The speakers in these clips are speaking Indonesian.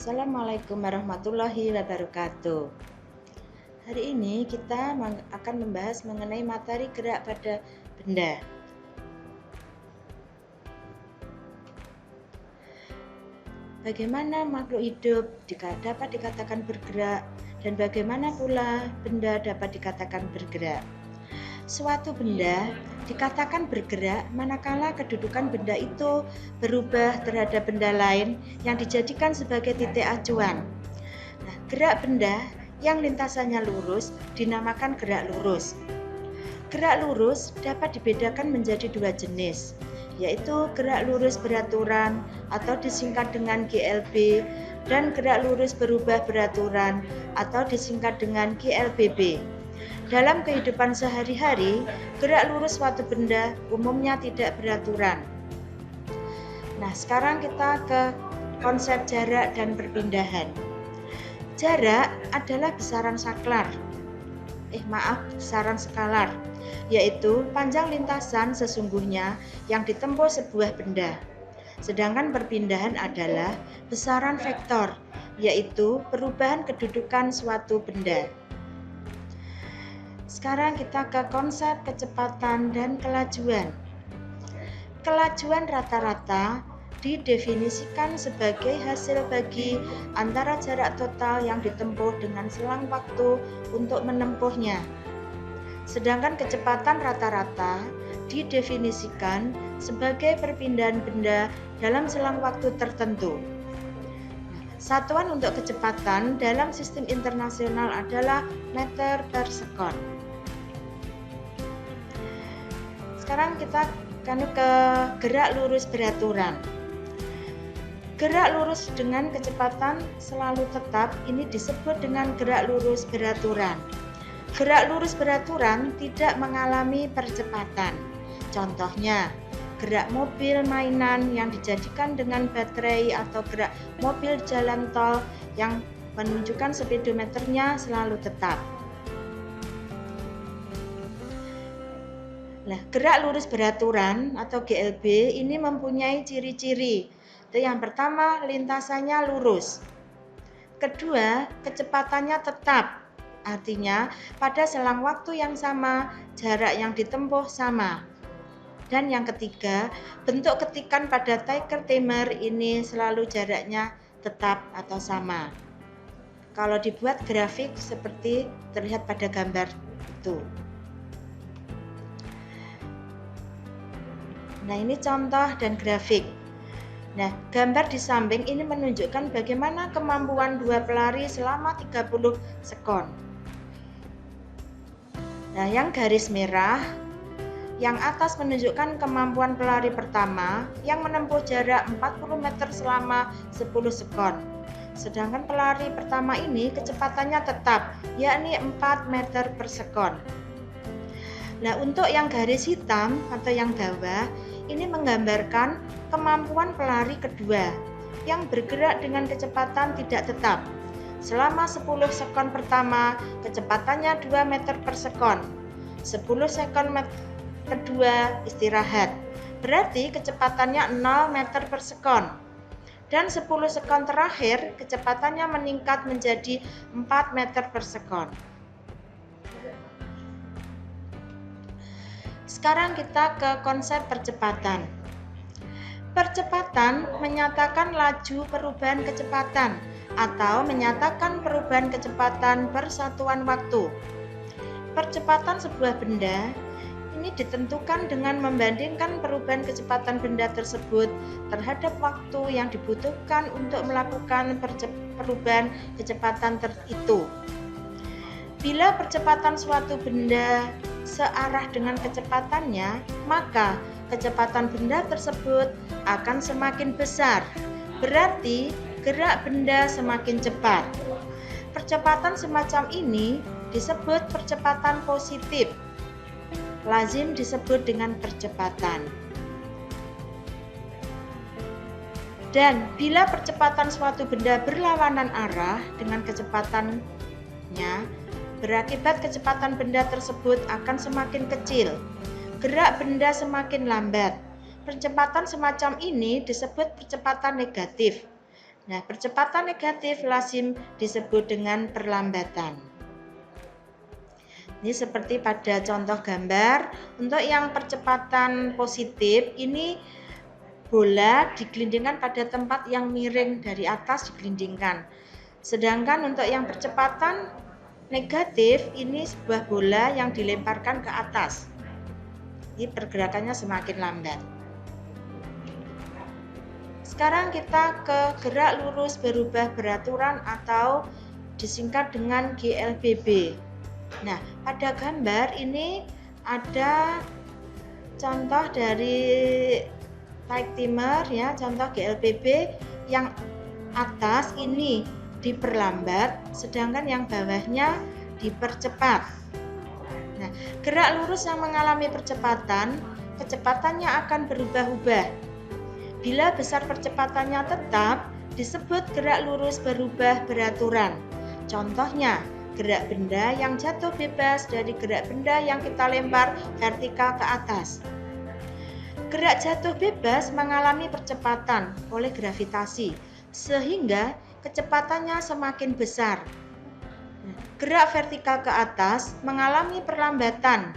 Assalamualaikum warahmatullahi wabarakatuh. Hari ini kita akan membahas mengenai materi gerak pada benda. Bagaimana makhluk hidup dapat dikatakan bergerak dan bagaimana pula benda dapat dikatakan bergerak. Suatu benda dikatakan bergerak manakala kedudukan benda itu berubah terhadap benda lain yang dijadikan sebagai titik acuan. Nah, gerak benda yang lintasannya lurus dinamakan gerak lurus. Gerak lurus dapat dibedakan menjadi dua jenis, yaitu gerak lurus beraturan atau disingkat dengan GLB dan gerak lurus berubah beraturan atau disingkat dengan GLBB. Dalam kehidupan sehari-hari, gerak lurus suatu benda umumnya tidak beraturan. Nah, sekarang kita ke konsep jarak dan perpindahan. Jarak adalah besaran skalar, yaitu panjang lintasan sesungguhnya yang ditempuh sebuah benda. Sedangkan perpindahan adalah besaran vektor, yaitu perubahan kedudukan suatu benda. Sekarang kita ke konsep kecepatan dan kelajuan. Kelajuan rata-rata didefinisikan sebagai hasil bagi antara jarak total yang ditempuh dengan selang waktu untuk menempuhnya. Sedangkan kecepatan rata-rata didefinisikan sebagai perpindahan benda dalam selang waktu tertentu. Satuan untuk kecepatan dalam sistem internasional adalah meter per sekon. Sekarang kita akan ke gerak lurus beraturan. Gerak lurus dengan kecepatan selalu tetap ini disebut dengan gerak lurus beraturan. Gerak lurus beraturan tidak mengalami percepatan. Contohnya, gerak mobil mainan yang dijadikan dengan baterai atau gerak mobil jalan tol yang menunjukkan speedometernya selalu tetap. Nah, gerak lurus beraturan atau GLB ini mempunyai ciri-ciri. Yang pertama, lintasannya lurus. Kedua, kecepatannya tetap. Artinya, pada selang waktu yang sama, jarak yang ditempuh sama. Dan yang ketiga, bentuk ketikan pada tiker timer ini selalu jaraknya tetap atau sama. Kalau dibuat grafik seperti terlihat pada gambar itu. Nah, ini contoh dan grafik. Nah, gambar di samping ini menunjukkan bagaimana kemampuan dua pelari selama 30 sekon. Nah, yang garis merah, yang atas menunjukkan kemampuan pelari pertama yang menempuh jarak 40 meter selama 10 sekon. Sedangkan pelari pertama ini kecepatannya tetap, yakni 4 meter per sekon. Nah, untuk yang garis hitam atau yang bawah, ini menggambarkan kemampuan pelari kedua yang bergerak dengan kecepatan tidak tetap. Selama 10 sekon pertama, kecepatannya 2 meter per sekon. 10 sekon kedua istirahat. Berarti kecepatannya 0 meter per sekon. Dan 10 sekon terakhir, kecepatannya meningkat menjadi 4 meter per sekon. Sekarang kita ke konsep percepatan. Percepatan menyatakan laju perubahan kecepatan atau menyatakan perubahan kecepatan persatuan waktu. Percepatan sebuah benda ini ditentukan dengan membandingkan perubahan kecepatan benda tersebut terhadap waktu yang dibutuhkan untuk melakukan perubahan kecepatan itu. Bila percepatan suatu benda searah dengan kecepatannya, maka kecepatan benda tersebut akan semakin besar. Berarti gerak benda semakin cepat. Percepatan semacam ini disebut percepatan positif. Lazim disebut dengan percepatan. Dan bila percepatan suatu benda berlawanan arah dengan kecepatannya, berakibat kecepatan benda tersebut akan semakin kecil. Gerak benda semakin lambat. Percepatan semacam ini disebut percepatan negatif. Nah, percepatan negatif lazim disebut dengan perlambatan. Ini seperti pada contoh gambar. Untuk yang percepatan positif, ini bola digelindingkan pada tempat yang miring, dari atas digelindingkan. Sedangkan untuk yang percepatan negatif, ini sebuah bola yang dilemparkan ke atas. Ini pergerakannya semakin lambat. Sekarang kita ke gerak lurus berubah beraturan atau disingkat dengan GLBB. Nah, pada gambar ini ada contoh dari tight timer ya, contoh GLBB yang atas ini diperlambat, sedangkan yang bawahnya dipercepat. Nah, gerak lurus yang mengalami percepatan, kecepatannya akan berubah-ubah. Bila besar percepatannya tetap, disebut gerak lurus berubah beraturan. Contohnya, gerak benda yang jatuh bebas dari gerak benda yang kita lempar vertikal ke atas. Gerak jatuh bebas mengalami percepatan oleh gravitasi, sehingga kecepatannya semakin besar. Gerak vertikal ke atas mengalami perlambatan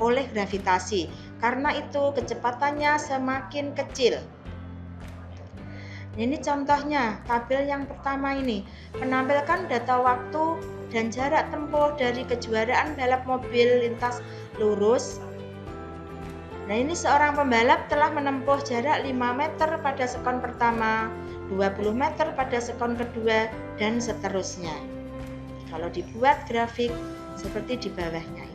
oleh gravitasi, karena itu kecepatannya semakin kecil. Ini contohnya, tabel yang pertama ini menampilkan data waktu dan jarak tempuh dari kejuaraan balap mobil lintas lurus. Nah, ini seorang pembalap telah menempuh jarak 5 meter pada sekon pertama, 20 meter pada sekon kedua, dan seterusnya. Kalau dibuat grafik seperti di bawahnya.